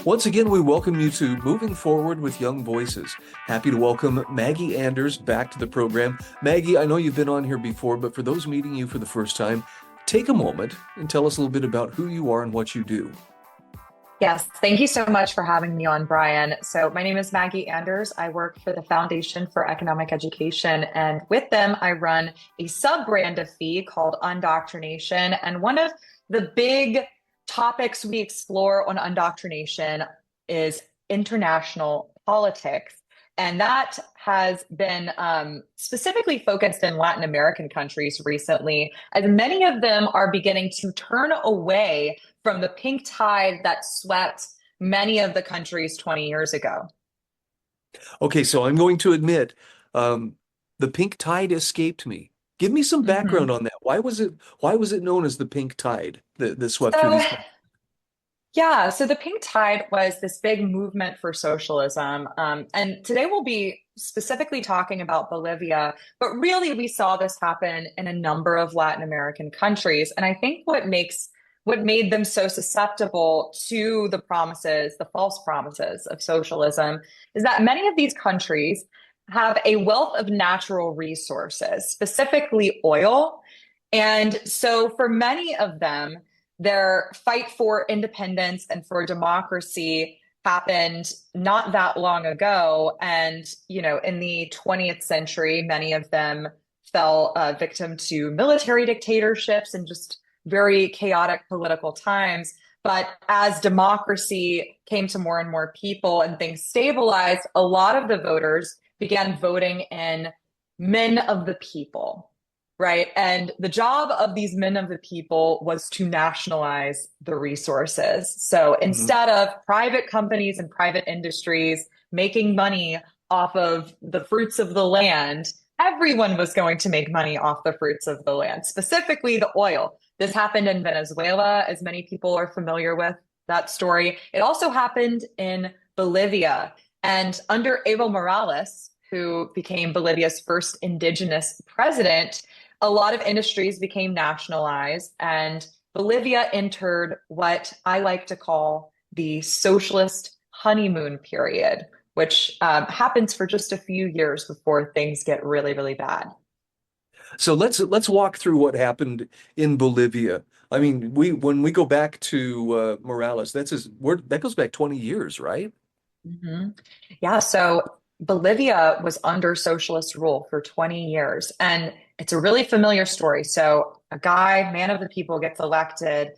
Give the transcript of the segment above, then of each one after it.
Once again, we welcome you to Moving Forward with Young Voices. Happy to welcome Maggie Anders back to the program. Maggie, I know you've been on here before, but for those meeting you for the first time, take a moment and tell us a little bit about who you are and what you do. Yes, thank you so much for having me on, Brian. So, my name is Maggie Anders. I work for the Foundation for Economic Education, and with them, I run a sub-brand of FEE called Undoctrination. And one of the big topics we explore on Undoctrination is international politics. And that has been specifically focused in Latin American countries recently, as many of them are beginning to turn away from the pink tide that swept many of the countries 20 years ago. Okay, so I'm going to admit, the pink tide escaped me. Give me some Mhm. background on that. Why was it known as the pink tide that swept through So, these countries? yeah, so the pink tide was this big movement for socialism. And today we'll be specifically talking about Bolivia, but really we saw this happen in a number of Latin American countries. And I think what made them so susceptible to the promises, the false promises of socialism, is that many of these countries have a wealth of natural resources, specifically oil. And so for many of them, their fight for independence and for democracy happened not that long ago. And, in the 20th century, many of them fell victim to military dictatorships and just very chaotic political times. But as democracy came to more and more people and things stabilized, a lot of the voters began voting in men of the people, right? And the job of these men of the people was to nationalize the resources. So Mhm. instead of private companies and private industries making money off of the fruits of the land, everyone was going to make money off the fruits of the land, specifically the oil. This happened in Venezuela, as many people are familiar with that story. It also happened in Bolivia. And under Evo Morales, who became Bolivia's first indigenous president, a lot of industries became nationalized, and Bolivia entered what I like to call the socialist honeymoon period, which happens for just a few years before things get really, really bad. So let's walk through what happened in Bolivia. I mean, when we go back to Morales, that goes back 20 years, right? hmm Yeah, so Bolivia was under socialist rule for 20 years, and it's a really familiar story. So, a guy, man of the people, gets elected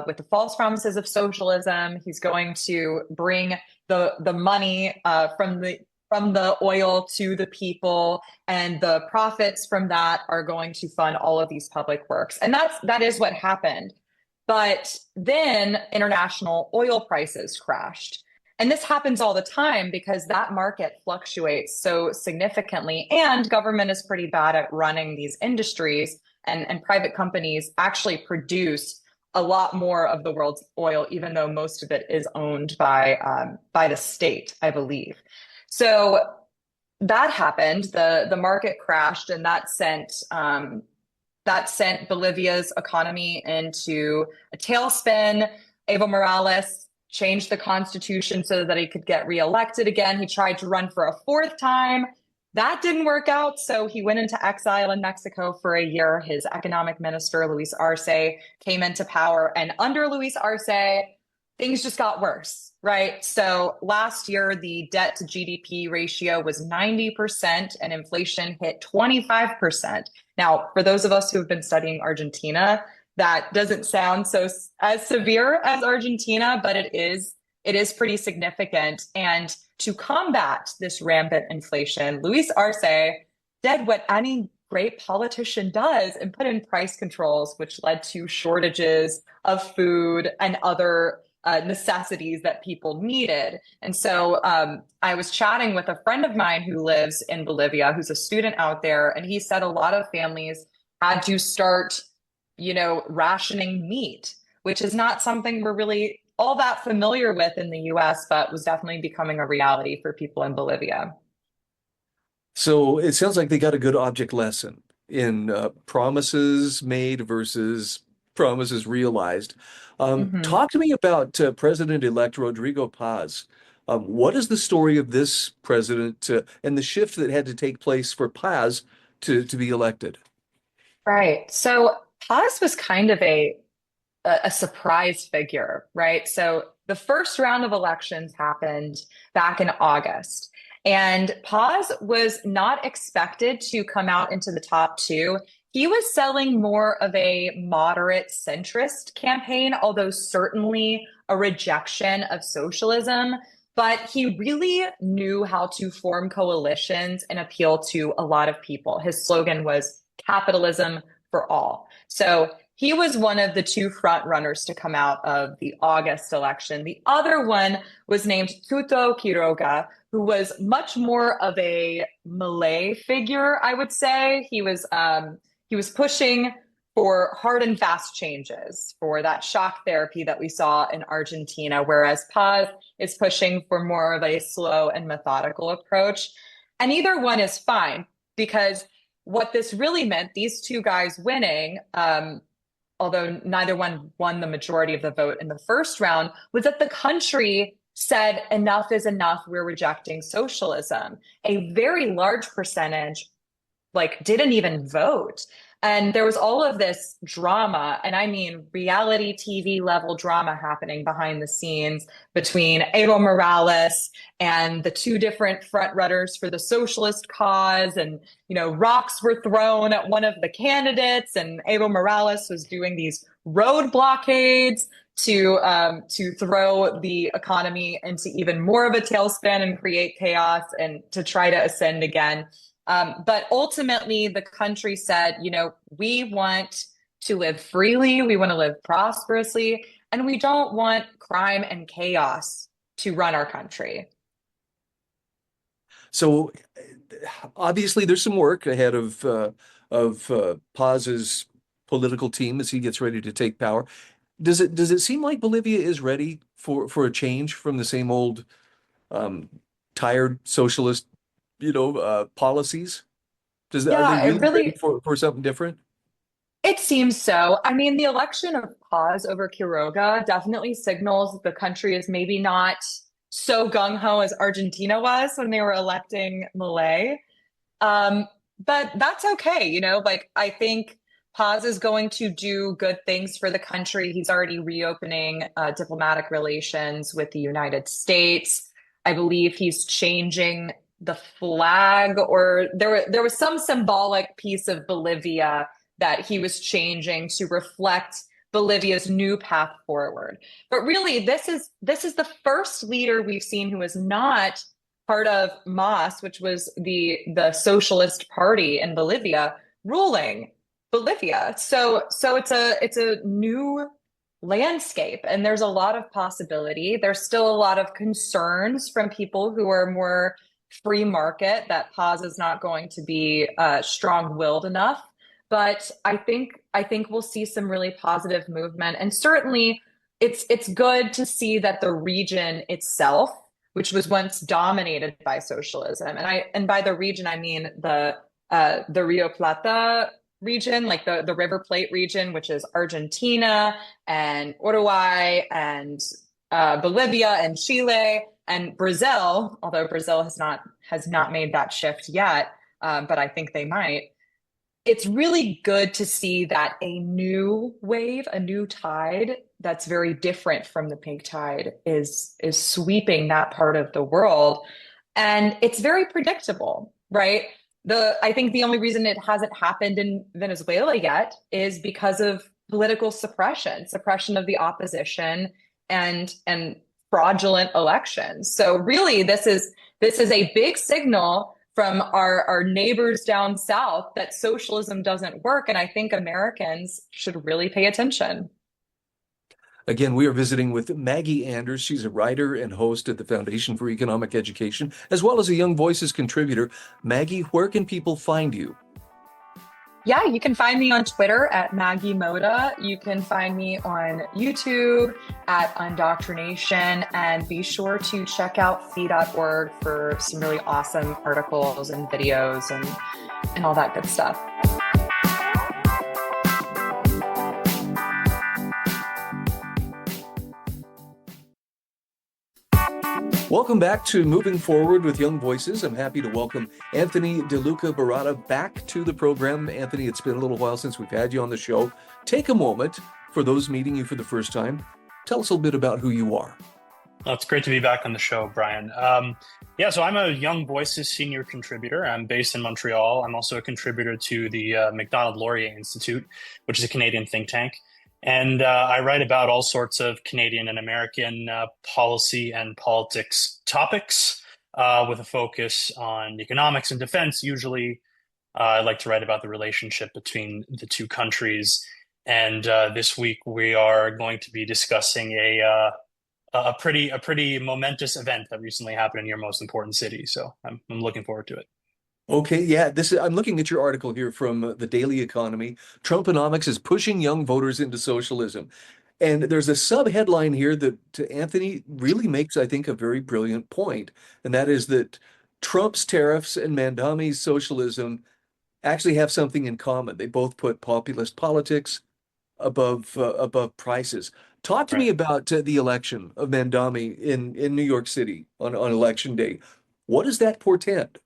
with the false promises of socialism. He's going to bring the money from the oil to the people, and the profits from that are going to fund all of these public works. And that is what happened. But then international oil prices crashed. And this happens all the time because that market fluctuates so significantly. And government is pretty bad at running these industries, and private companies actually produce a lot more of the world's oil, even though most of it is owned by the state, I believe. So that happened. The market crashed, and that sent Bolivia's economy into a tailspin. Evo Morales changed the constitution so that he could get reelected again. He tried to run for a fourth time. That didn't work out. So he went into exile in Mexico for a year. His economic minister, Luis Arce, came into power. And under Luis Arce, things just got worse, right? So last year, the debt to GDP ratio was 90% and inflation hit 25%. Now, for those of us who have been studying Argentina, that doesn't sound so as severe as Argentina, but it is pretty significant. And to combat this rampant inflation, Luis Arce did what any great politician does and put in price controls, which led to shortages of food and other necessities that people needed. And so I was chatting with a friend of mine who lives in Bolivia, who's a student out there, and he said a lot of families had to start, rationing meat, which is not something we're really all that familiar with in the US, but was definitely becoming a reality for people in Bolivia. So it sounds like they got a good object lesson in promises made versus promises realized. Mhm. Talk to me about President-elect Rodrigo Paz. What is the story of this president and the shift that had to take place for Paz to be elected? Right. So Paz was kind of a surprise figure, right? So the first round of elections happened back in August, and Paz was not expected to come out into the top two. He was selling more of a moderate centrist campaign, although certainly a rejection of socialism. But he really knew how to form coalitions and appeal to a lot of people. His slogan was capitalism for all. So he was one of the two front runners to come out of the August election. The other one was named Tuto Quiroga, who was much more of a Malay figure, I would say. He was pushing for hard and fast changes, for that shock therapy that we saw in Argentina, whereas Paz is pushing for more of a slow and methodical approach. And either one is fine because what this really meant, these two guys winning, although neither one won the majority of the vote in the first round, was that the country said enough is enough, we're rejecting socialism. A very large percentage didn't even vote. And there was all of this drama, and I mean reality TV level drama happening behind the scenes between Evo Morales and the two different front runners for the socialist cause. And, rocks were thrown at one of the candidates, and Evo Morales was doing these road blockades to throw the economy into even more of a tailspin and create chaos and to try to ascend again. But ultimately, the country said, we want to live freely, we want to live prosperously, and we don't want crime and chaos to run our country. So obviously, there's some work ahead of Paz's political team as he gets ready to take power. Does it seem like Bolivia is ready for a change from the same old um, tired socialist, policies? Are they Yeah, it really ready really, for something different? it seems so. I mean, the election of Paz over Quiroga definitely signals the country is maybe not so gung-ho as Argentina was when they were electing Milei. Um, but that's okay, I think Paz is going to do good things for the country. He's already reopening diplomatic relations with the United States. I believe he's changing the flag, or there was some symbolic piece of Bolivia that he was changing to reflect Bolivia's new path forward. But really, this is the first leader we've seen who is not part of MAS, which was the socialist party in Bolivia, ruling Bolivia. So it's a new landscape, and there's a lot of possibility. There's still a lot of concerns from people who are more free market that Paz is not going to be strong-willed enough. But I think we'll see some really positive movement, and certainly it's good to see that the region itself, which was once dominated by socialism. And by the region, I mean the Rio Plata region, like the River Plate region, which is Argentina and Uruguay and Bolivia and Chile and Brazil, although Brazil has not made that shift yet, but I think they might. It's really good to see that a new wave, a new tide that's very different from the pink tide is sweeping that part of the world. And it's very predictable, right? I think the only reason it hasn't happened in Venezuela yet is because of political suppression of the opposition and fraudulent elections. So really this is a big signal from our neighbors down south that socialism doesn't work. And I think Americans should really pay attention. Again, we are visiting with Maggie Anders. She's a writer and host at the Foundation for Economic Education, as well as a Young Voices contributor. Maggie, where can people find you? Yeah, you can find me on Twitter at Maggie Moda. You can find me on YouTube at Undoctrination, and be sure to check out fee.org for some really awesome articles and videos and all that good stuff. Welcome back to Moving Forward with Young Voices. I'm happy to welcome Anthony de Luca-Barrata back to the program. Anthony, it's been a little while since we've had you on the show. Take a moment for those meeting you for the first time. Tell us a little bit about who you are. Well, it's great to be back on the show, Brian. So I'm a Young Voices senior contributor. I'm based in Montreal. I'm also a contributor to the Macdonald-Laurier Institute, which is a Canadian think tank. And I write about all sorts of Canadian and American policy and politics topics with a focus on economics and defense. Usually, I like to write about the relationship between the two countries. And this week, we are going to be discussing a pretty momentous event that recently happened in your most important city. So I'm looking forward to it. Okay, yeah, I'm looking at your article here from the Daily Economy. Trumpanomics is pushing young voters into socialism. And there's a sub-headline here that Anthony really makes, I think, a very brilliant point. And that is that Trump's tariffs and Mamdani's socialism actually have something in common. They both put populist politics above prices. Talk to me Right. about the election of Mamdani in New York City on election day. What does that portend?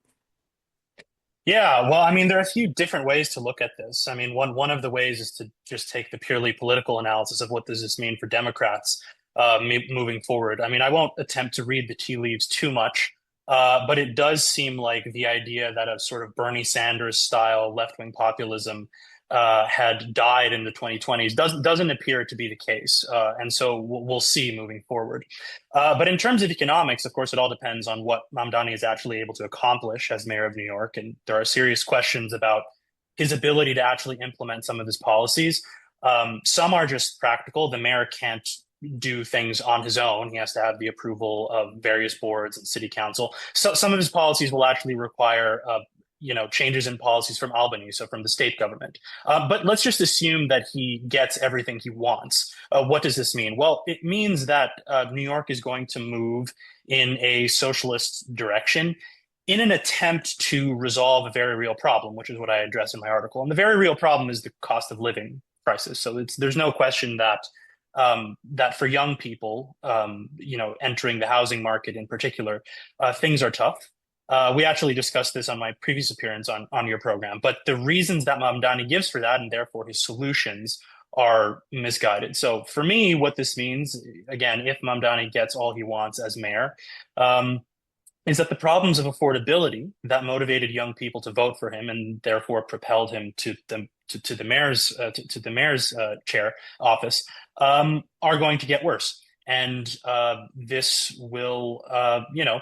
Yeah, well, I mean, there are a few different ways to look at this. I mean, one of the ways is to just take the purely political analysis of what does this mean for Democrats moving forward. I mean, I won't attempt to read the tea leaves too much, but it does seem like the idea that a sort of Bernie Sanders style left-wing populism had died in the 2020s doesn't appear to be the case, and so we'll see moving forward. But in terms of economics, of course, it all depends on what Mamdani is actually able to accomplish as mayor of New York, and there are serious questions about his ability to actually implement some of his policies. Some are just practical. The mayor can't do things on his own. He has to have the approval of various boards and city council. So some of his policies will actually require changes in policies from Albany, so from the state government. But let's just assume that he gets everything he wants. What does this mean? Well, it means that New York is going to move in a socialist direction in an attempt to resolve a very real problem, which is what I address in my article. And the very real problem is the cost of living crisis. So there's no question that that for young people, entering the housing market in particular, things are tough. We actually discussed this on my previous appearance on your program, but the reasons that Mamdani gives for that and therefore his solutions are misguided. So for me, what this means, again, if Mamdani gets all he wants as mayor, is that the problems of affordability that motivated young people to vote for him and therefore propelled him to the mayor's chair office are going to get worse, and this will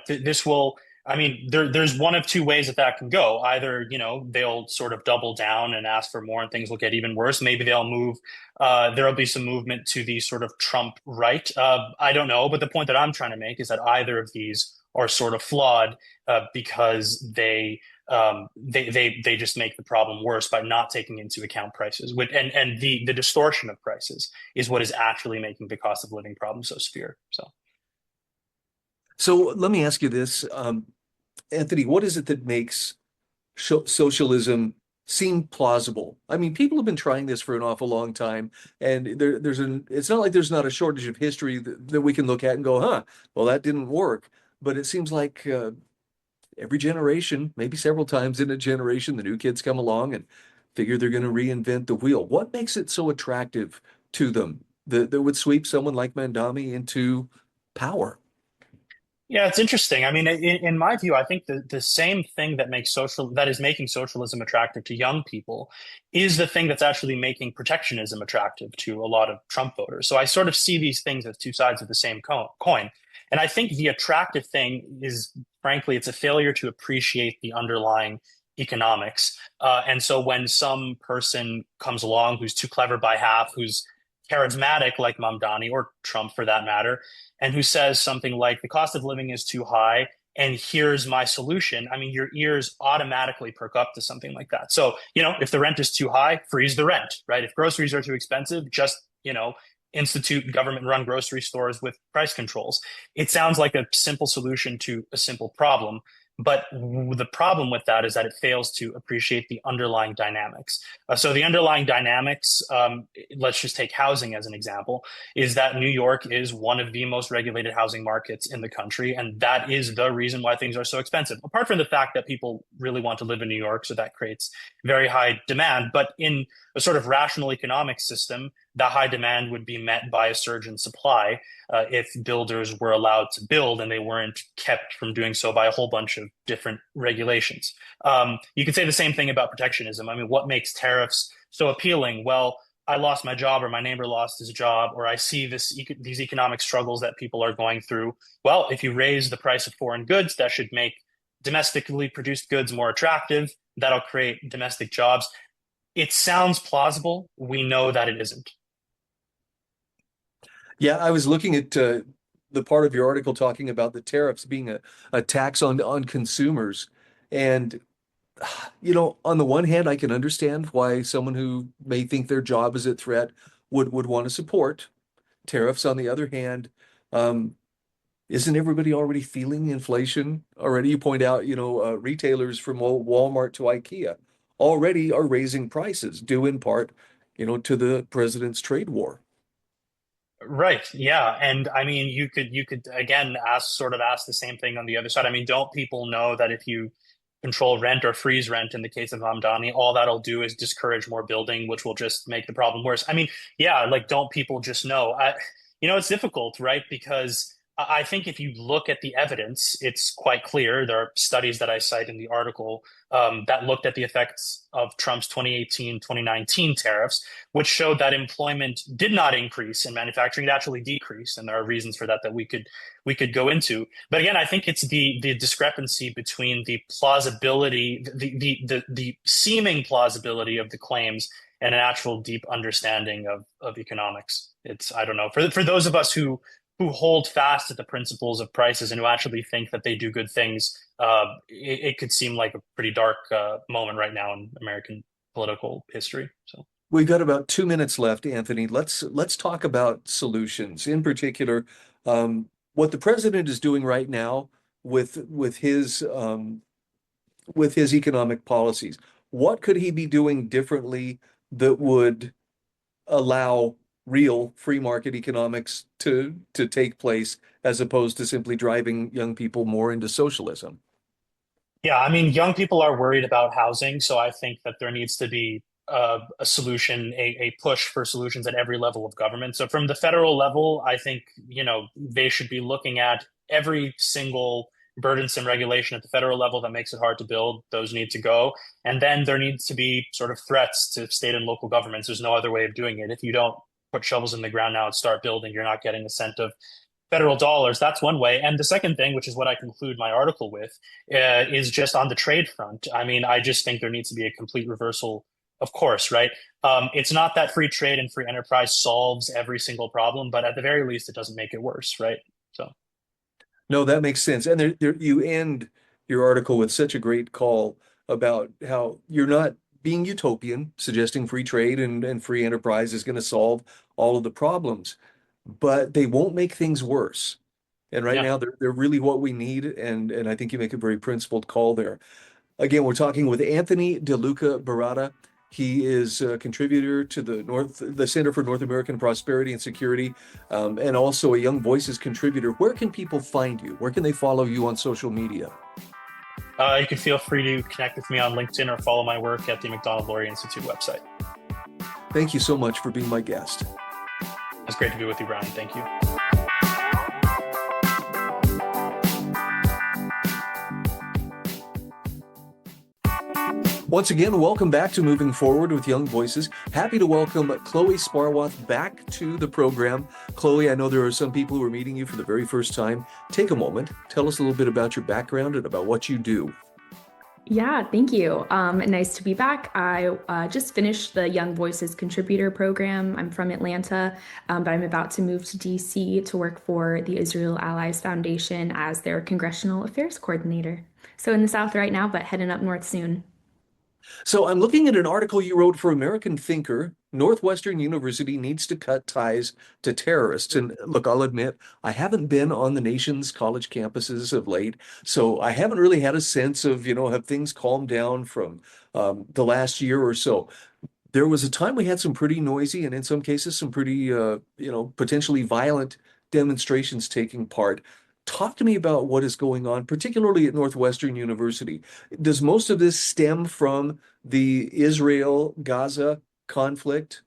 this will. I mean, there's one of two ways that can go. Either, they'll sort of double down and ask for more and things will get even worse. Maybe they'll move, there'll be some movement to the sort of Trump right. I don't know. But the point that I'm trying to make is that either of these are sort of flawed because they just make the problem worse by not taking into account prices. And the distortion of prices is what is actually making the cost of living problem so severe. So let me ask you this, Anthony, what is it that makes socialism seem plausible? I mean, people have been trying this for an awful long time, and it's not like there's not a shortage of history that we can look at and go, well, that didn't work. But it seems like every generation, maybe several times in a generation, the new kids come along and figure they're going to reinvent the wheel. What makes it so attractive to them that would sweep someone like Mamdani into power? Yeah, it's interesting. I mean, in my view, I think the same thing that is making socialism attractive to young people is the thing that's actually making protectionism attractive to a lot of Trump voters. So I sort of see these things as two sides of the same coin. And I think the attractive thing is, frankly, it's a failure to appreciate the underlying economics. And so when some person comes along who's too clever by half, who's charismatic like Mamdani or Trump for that matter, and who says something like the cost of living is too high and here's my solution, I mean, your ears automatically perk up to something like that. So, if the rent is too high, freeze the rent, right? If groceries are too expensive, just, institute government-run grocery stores with price controls. It sounds like a simple solution to a simple problem, But the problem with that is that it fails to appreciate the underlying dynamics. So the underlying dynamics, let's just take housing as an example, is that New York is one of the most regulated housing markets in the country. And that is the reason why things are so expensive. Apart from the fact that people really want to live in New York, so that creates very high demand. But in a sort of rational economic system, that high demand would be met by a surge in supply if builders were allowed to build and they weren't kept from doing so by a whole bunch of different regulations. You could say the same thing about protectionism. I mean, what makes tariffs so appealing? Well, I lost my job, or my neighbor lost his job, or I see these economic struggles that people are going through. Well, if you raise the price of foreign goods, that should make domestically produced goods more attractive. That'll create domestic jobs. It sounds plausible. We know that it isn't. Yeah, I was looking at the part of your article talking about the tariffs being a tax on consumers. And, on the one hand, I can understand why someone who may think their job is at threat would want to support tariffs. On the other hand, um, isn't everybody already feeling inflation already? You point out, retailers from Walmart to IKEA already are raising prices, due in part, to the president's trade war. Right. Yeah. And I mean, you could again ask the same thing on the other side. I mean, don't people know that if you control rent or freeze rent in the case of Hamdani, all that'll do is discourage more building, which will just make the problem worse. I mean, yeah, like don't people just know? It's difficult, right? Because I think if you look at the evidence, it's quite clear. There are studies that I cite in the article that looked at the effects of Trump's 2018, 2019 tariffs, which showed that employment did not increase in manufacturing; it actually decreased, and there are reasons for that we could go into. But again, I think it's the discrepancy between the plausibility, the seeming plausibility of the claims, and an actual deep understanding of economics. I don't know, for those of us who hold fast to the principles of prices and who actually think that they do good things, it could seem like a pretty dark moment right now in American political history. So We've got about 2 minutes left, Anthony. Let's talk about solutions. In particular, what the president is doing right now with his economic policies. What could he be doing differently that would allow real free market economics to take place as opposed to simply driving young people more into socialism? yeah, I mean, young people are worried about housing, so I think that there needs to be a solution, a push for solutions at every level of government. So from the federal level, I think, they should be looking at every single burdensome regulation at the federal level that makes it hard to build. Those need to go. And then there needs to be sort of threats to state and local governments. There's no other way of doing it. If you don't put shovels in the ground now and start building, you're not getting a cent of federal dollars. That's one way. And the second thing, which is what I conclude my article with, is just on the trade front. I mean, I just think there needs to be a complete reversal of course, right? It's not that free trade and free enterprise solves every single problem, but at the very least, it doesn't make it worse, right? So, No, that makes sense. And you end your article with such a great call about how you're not being utopian, suggesting free trade and free enterprise is going to solve all of the problems, but they won't make things worse. And right yeah. now, they're really what we need. And I think you make a very principled call there. Again, we're talking with Anthony De Luca-Barrata. He is a contributor to the Center for North American Prosperity and Security, and also a Young Voices contributor. Where can people find you? Where can they follow you on social media? You can feel free to connect with me on LinkedIn or follow my work at the McDonald-Laurier Institute website. Thank you so much for being my guest. It's great to be with you, Brian. Thank you. Once again, welcome back to Moving Forward with Young Voices. Happy to welcome Chloe Sparwath back to the program. Chloe, I know there are some people who are meeting you for the very first time. Take a moment, tell us a little bit about your background and about what you do. Yeah, thank you. Nice to be back. I just finished the Young Voices Contributor Program. I'm from Atlanta, but I'm about to move to DC to work for the Israel Allies Foundation as their Congressional Affairs Coordinator. So in the South right now, but heading up north soon. So I'm looking at an article you wrote for American Thinker. Northwestern University needs to cut ties to terrorists. And look, I'll admit, I haven't been on the nation's college campuses of late, so I haven't really had a sense of, have things calmed down from the last year or so. There was a time we had some pretty noisy and in some cases some pretty, potentially violent demonstrations taking part. Talk to me about what is going on, particularly at Northwestern University. Does most of this stem from the Israel-Gaza conflict?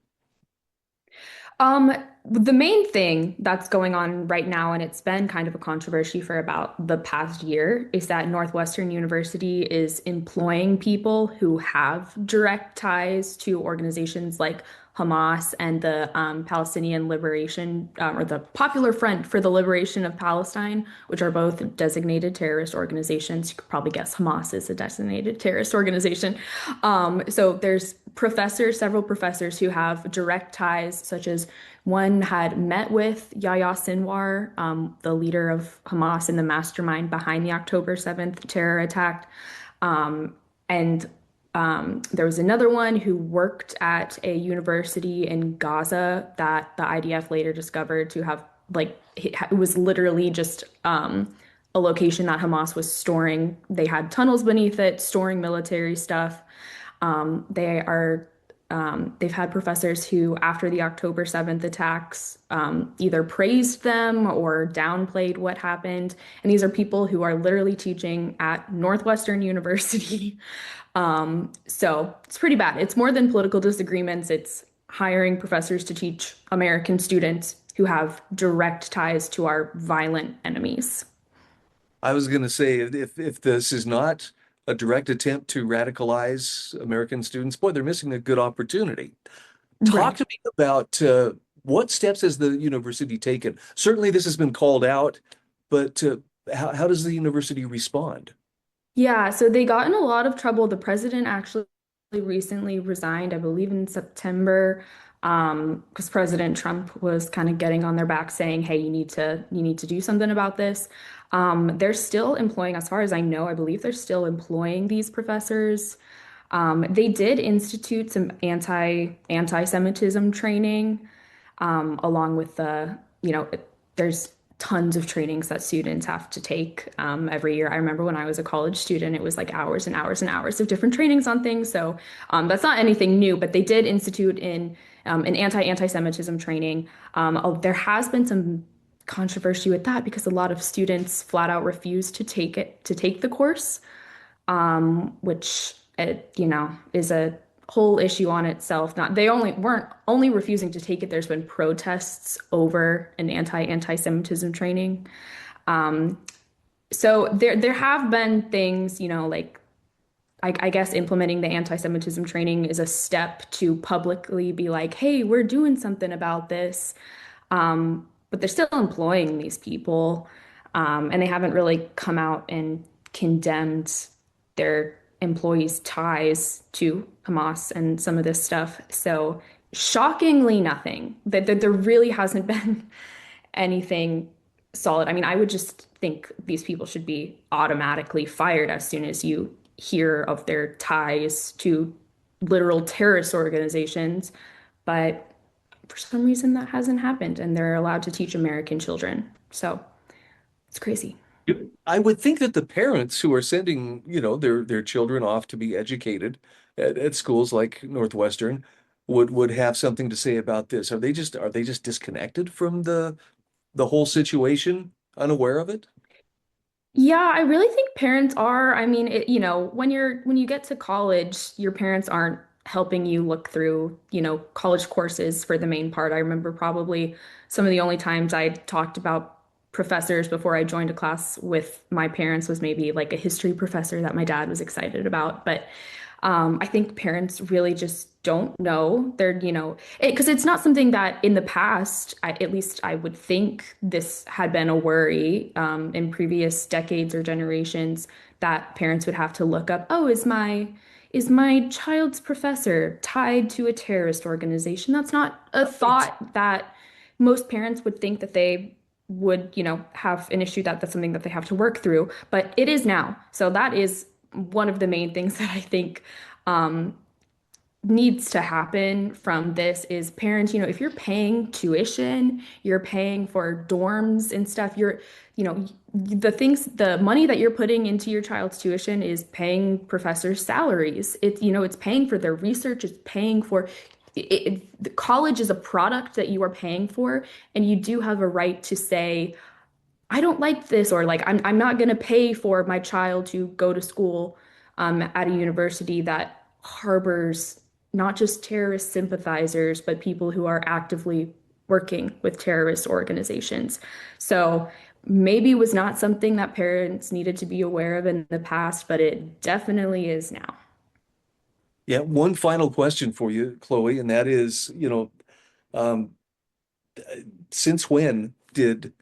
Um, the main thing that's going on right now, and it's been kind of a controversy for about the past year, is that Northwestern University is employing people who have direct ties to organizations like Hamas and the Palestinian Liberation, or the Popular Front for the Liberation of Palestine, which are both designated terrorist organizations. You could probably guess Hamas is a designated terrorist organization. So there's several professors who have direct ties, such as one had met with Yahya Sinwar, the leader of Hamas and the mastermind behind the October 7th terror attack. And There was another one who worked at a university in Gaza that the IDF later discovered to have, like, it was literally just a location that Hamas was storing. They had tunnels beneath it, storing military stuff. They've had professors who, after the October 7th attacks, either praised them or downplayed what happened. And these are people who are literally teaching at Northwestern University. So it's pretty bad. It's more than political disagreements. It's hiring professors to teach American students who have direct ties to our violent enemies. I was going to say, if this is not a direct attempt to radicalize American students, boy, they're missing a good opportunity. Talk Right. to me about what steps has the university taken? Certainly, this has been called out, but how does the university respond? Yeah, so they got in a lot of trouble. The president actually recently resigned, I believe in September, because President Trump was kind of getting on their back saying, "Hey, you need to do something about this." They're still employing, as far as I know, I believe they're still employing these professors. They did institute some anti-Semitism training, along with there's tons of trainings that students have to take every year. I remember when I was a college student, it was like hours and hours and hours of different trainings on things. So that's not anything new, but they did institute in an anti-Semitism training. There has been some controversy with that because a lot of students flat out refuse to take the course, which is a whole issue on itself. Not they only weren't only refusing to take it. There's been protests over an anti-Semitism training. Um, so there have been things, like I guess implementing the anti-Semitism training is a step to publicly be like, hey, we're doing something about this. But they're still employing these people, and they haven't really come out and condemned their employees' ties to Hamas and some of this stuff. So shockingly, nothing. That there really hasn't been anything solid. I mean, I would just think these people should be automatically fired as soon as you hear of their ties to literal terrorist organizations. But for some reason, that hasn't happened, and they're allowed to teach American children. So it's crazy. I would think that the parents who are sending, their children off to be educated at schools like Northwestern would have something to say about this. Are they just disconnected from the whole situation, unaware of it? Yeah, I really think parents are. I mean, when you get to college, your parents aren't helping you look through, college courses for the main part. I remember probably some of the only times I talked about professors before I joined a class with my parents was maybe like a history professor that my dad was excited about. But I think parents really just don't know. Because it's not something that in the past, at least I would think this had been a worry in previous decades or generations that parents would have to look up, oh, is my child's professor tied to a terrorist organization? That's not a Right. thought that most parents would think that they would, have an issue that's something that they have to work through, but it is now. So that is one of the main things that I think needs to happen from this is parents, if you're paying tuition, you're paying for dorms and stuff, the money that you're putting into your child's tuition is paying professors' salaries. It's paying for their research, it's paying for the college is a product that you are paying for, and you do have a right to say, I don't like this, or like I'm not going to pay for my child to go to school at a university that harbors not just terrorist sympathizers, but people who are actively working with terrorist organizations. So maybe it was not something that parents needed to be aware of in the past, but it definitely is now. Yeah, one final question for you, Chloe, and that is, um, since when did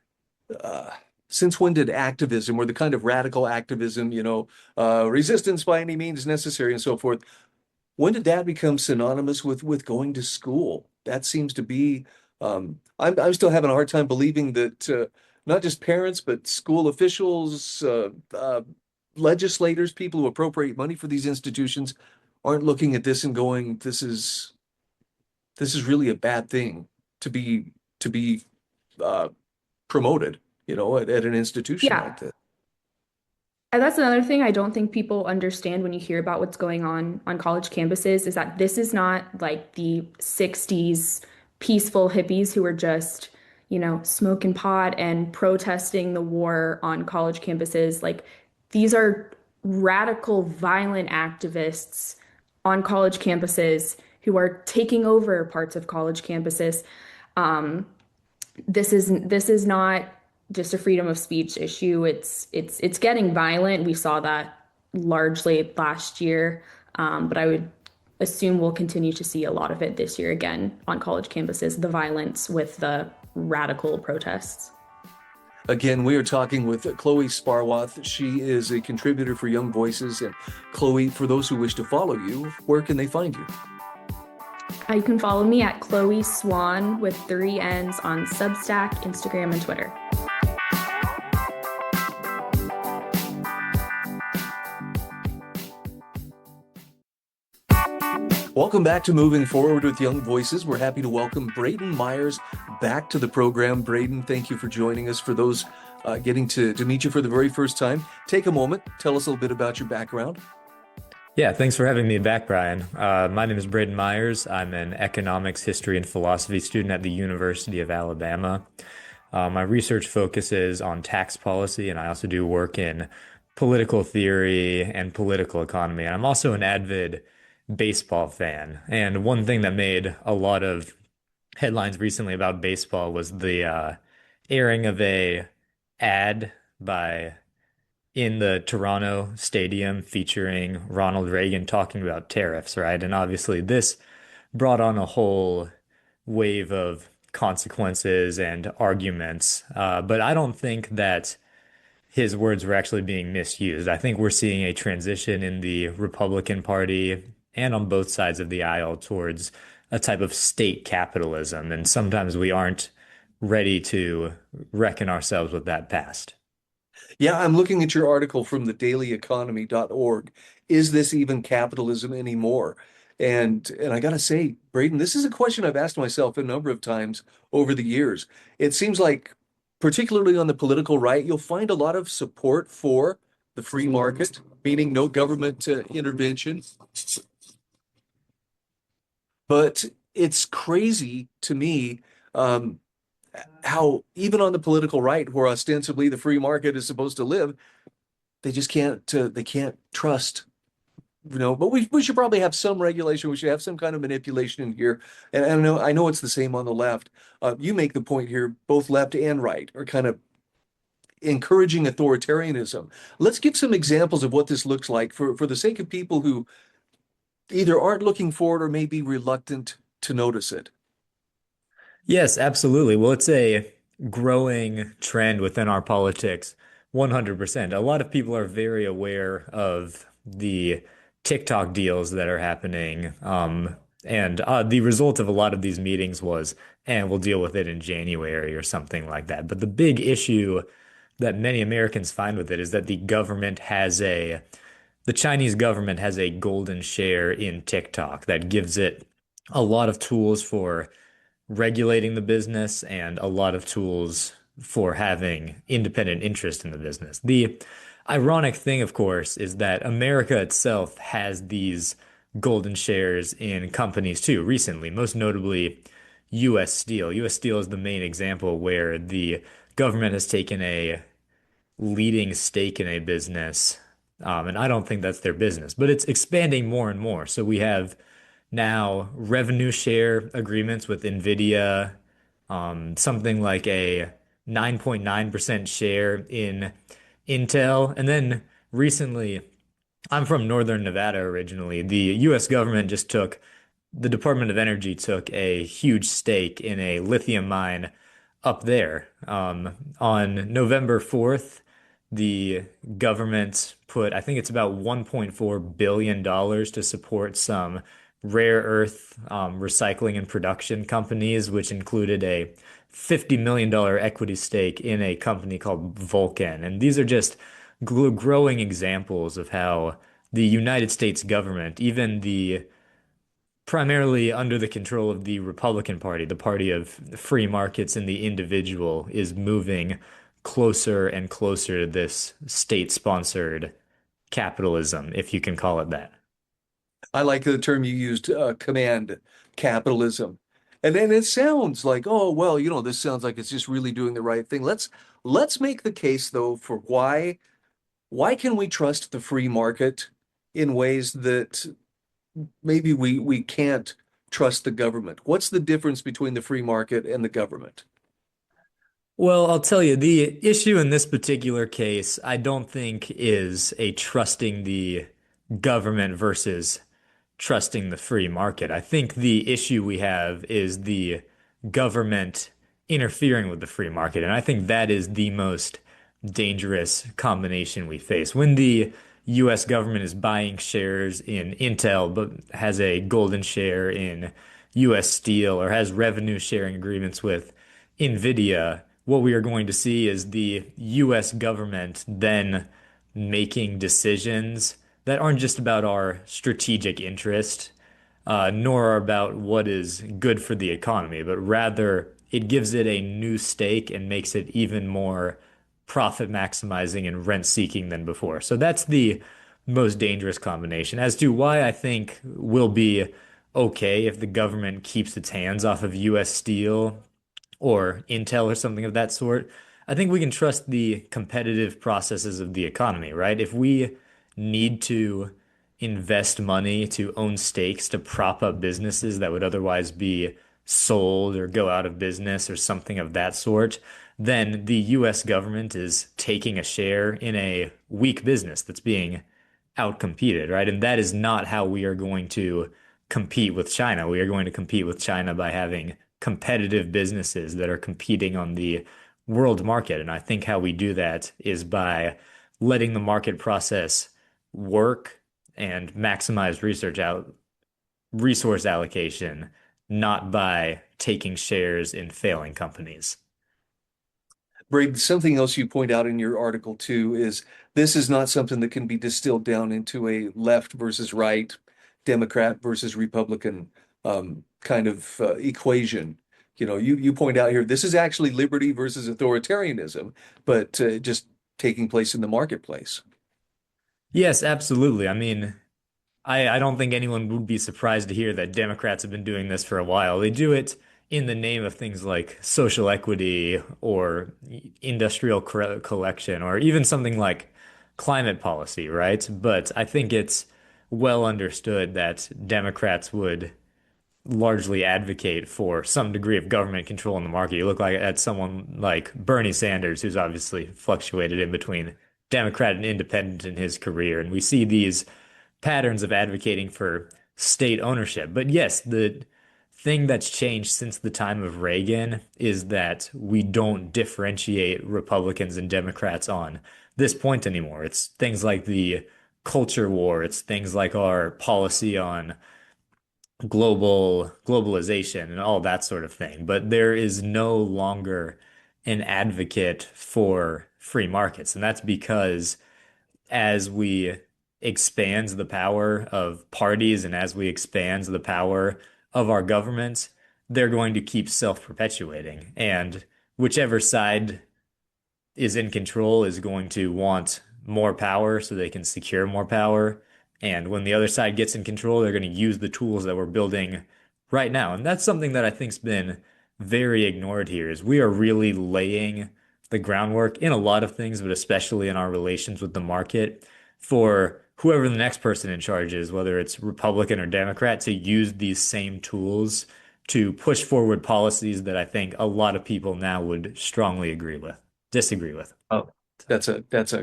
uh, since when did activism or the kind of radical activism, resistance by any means necessary and so forth, when did that become synonymous with going to school? That seems to be, I'm still having a hard time believing that not just parents, but school officials, legislators, people who appropriate money for these institutions aren't looking at this and going, this is really a bad thing to be uh, promoted, at an institution Yeah. like this. And that's another thing I don't think people understand when you hear about what's going on college campuses is that this is not like the 60s peaceful hippies who were just, smoking pot and protesting the war on college campuses. Like these are radical, violent activists on college campuses who are taking over parts of college campuses. Um, this is not just a freedom of speech issue. It's getting violent. We saw that largely last year, but I would assume we'll continue to see a lot of it this year again on college campuses, the violence with the radical protests. Again, we are talking with Chloe Sparwath. She is a contributor for Young Voices. And Chloe, for those who wish to follow you, where can they find you? You can follow me at Chloe Swan with 3 N's on Substack, Instagram, and Twitter. Welcome back to Moving Forward with Young Voices. We're happy to welcome Brayden Myers back to the program. Brayden, thank you for joining us. For those getting to meet you for the very first time, take a moment, tell us a little bit about your background. Yeah, thanks for having me back, Brian. My name is Brayden Myers. I'm an economics, history, and philosophy student at the University of Alabama. My research focuses on tax policy, and I also do work in political theory and political economy. And I'm also an avid baseball fan. And one thing that made a lot of headlines recently about baseball was the airing of a ad by in the Toronto stadium featuring Ronald Reagan talking about tariffs, right? And obviously this brought on a whole wave of consequences and arguments. But I don't think that his words were actually being misused. I think we're seeing a transition in the Republican Party and on both sides of the aisle towards a type of state capitalism. And sometimes we aren't ready to reckon ourselves with that past. Yeah, I'm looking at your article from the dailyeconomy.org. Is this even capitalism anymore? And I gotta say, Brayden, this is a question I've asked myself a number of times over the years. It seems like, particularly on the political right, you'll find a lot of support for the free market, meaning no government intervention. But it's crazy to me um, how even on the political right, where ostensibly the free market is supposed to live, they can't trust, but we should probably have some regulation. We should have some kind of manipulation in here. And I know it's the same on the left. You make the point here, both left and right are kind of encouraging authoritarianism. Let's give some examples of what this looks like for the sake of people who either aren't looking for it or may be reluctant to notice it. Yes, absolutely. Well, it's a growing trend within our politics, 100%. A lot of people are very aware of the TikTok deals that are happening. And the result of a lot of these meetings was, and we'll deal with it in January or something like that. But the big issue that many Americans find with it is that the government has a the Chinese government has a golden share in TikTok that gives it a lot of tools for regulating the business and a lot of tools for having independent interest in the business. The ironic thing, of course, is that America itself has these golden shares in companies too, recently, most notably US Steel. US Steel is the main example where the government has taken a leading stake in a business. And I don't think that's their business, but it's expanding more and more. So we have now revenue share agreements with NVIDIA, something like a 9.9% share in Intel. And then recently, I'm from Northern Nevada originally. The US government just took, the Department of Energy took a huge stake in a lithium mine up there. On November 4th, the government put, I think it's about $1.4 billion to support some rare earth recycling and production companies, which included a $50 million equity stake in a company called Vulcan. And these are just growing examples of how the United States government, even the primarily under the control of the Republican Party, the party of free markets and the individual, is moving closer and closer to this state-sponsored capitalism, if you can call it that. I like the term you used, command capitalism. And then it sounds like, oh, well, this sounds like it's just really doing the right thing. Let's make the case though for why can we trust the free market in ways that maybe we can't trust the government? What's the difference between the free market and the government? Well, I'll tell you, the issue in this particular case, I don't think is a trusting the government versus trusting the free market. I think the issue we have is the government interfering with the free market. And I think that is the most dangerous combination we face. When the US government is buying shares in Intel, but has a golden share in US Steel or has revenue sharing agreements with NVIDIA, what we are going to see is the US government then making decisions that aren't just about our strategic interest, nor are about what is good for the economy, but rather it gives it a new stake and makes it even more profit maximizing and rent seeking than before. So that's the most dangerous combination. As to why I think we'll be okay if the government keeps its hands off of US Steel or Intel or something of that sort, I think we can trust the competitive processes of the economy, right? If we need to invest money to own stakes to prop up businesses that would otherwise be sold or go out of business or something of that sort, then the US government is taking a share in a weak business that's being outcompeted, right? And that is not how we are going to compete with China. We are going to compete with China by having competitive businesses that are competing on the world market. And I think how we do that is by letting the market process work and maximize resource allocation, not by taking shares in failing companies. Brayden, something else you point out in your article too is this is not something that can be distilled down into a left versus right, Democrat versus Republican kind of equation. You point out here this is actually liberty versus authoritarianism, but just taking place in the marketplace. Yes, absolutely. I mean, I don't think anyone would be surprised to hear that Democrats have been doing this for a while. They do it in the name of things like social equity or industrial collection or even something like climate policy, right? But I think it's well understood that Democrats would largely advocate for some degree of government control in the market. You look like at someone like Bernie Sanders, who's obviously fluctuated in between Democrat and independent in his career. And we see these patterns of advocating for state ownership. But yes, the thing that's changed since the time of Reagan is that we don't differentiate Republicans and Democrats on this point anymore. It's things like the culture war, it's things like our policy on globalization and all that sort of thing. But there is no longer an advocate for free markets. And that's because as we expands the power of parties and as we expand the power of our government, they're going to keep self-perpetuating. And whichever side is in control is going to want more power so they can secure more power. And when the other side gets in control, they're going to use the tools that we're building right now. And that's something that I think's been very ignored here is we are really laying the groundwork in a lot of things, but especially in our relations with the market for whoever the next person in charge is, whether it's Republican or Democrat, to use these same tools to push forward policies that I think a lot of people now would strongly disagree with. Oh, that is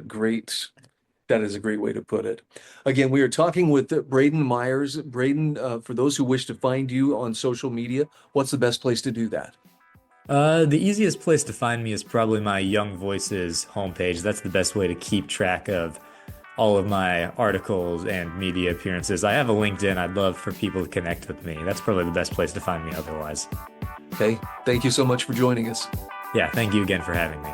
a great way to put it. Again, we are talking with Brayden Myers. Brayden, for those who wish to find you on social media, what's the best place to do that? The easiest place to find me is probably my Young Voices homepage. That's the best way to keep track of all of my articles and media appearances. I have a LinkedIn. I'd love for people to connect with me. That's probably the best place to find me otherwise. Okay. Thank you so much for joining us. Yeah, thank you again for having me.